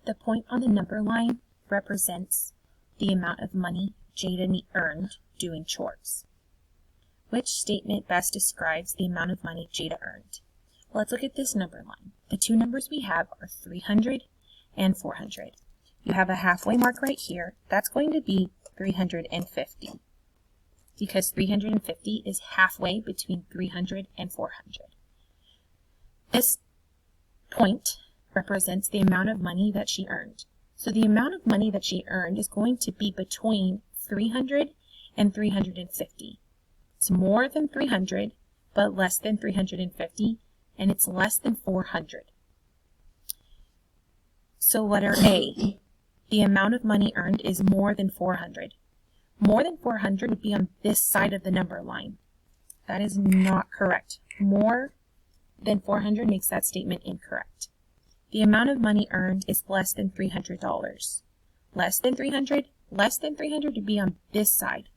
The point on the number line represents the amount of money Jada earned doing chores. Which statement best describes the amount of money Jada earned? Well, let's look at this number line. The two numbers we have are 300 and 400. You have a halfway mark right here. That's going to be 350 because 350 is halfway between 300 and 400. This point represents the amount of money that she earned. So the amount of money that she earned is going to be between 300 and 350. It's more than 300, but less than 350, and it's less than 400. So letter A, the amount of money earned is more than 400. More than 400 would be on this side of the number line. That is not correct. More than 400 makes that statement incorrect. The amount of money earned is less than $300. Less than 300 would be on this side.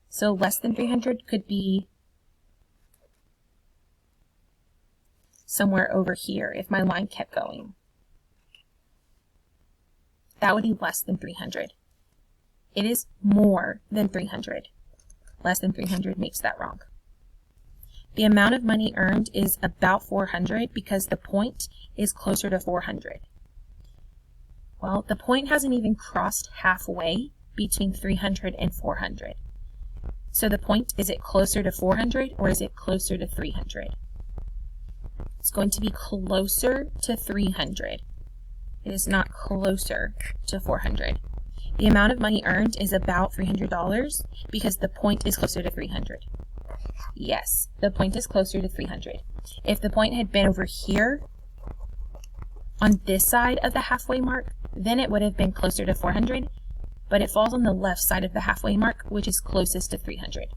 So less than 300 could be somewhere over here if my line kept going. That would be less than 300. It is more than 300. Less than 300 makes that wrong. The amount of money earned is about 400 because the point is closer to 400. Well, the point hasn't even crossed halfway between 300 and 400. So the point, is it closer to 400 or is it closer to 300? It's going to be closer to 300. It is not closer to 400. The amount of money earned is about $300 because the point is closer to 300. Yes, the point is closer to 300. If the point had been over here on this side of the halfway mark, then it would have been closer to 400, but it falls on the left side of the halfway mark, which is closest to 300.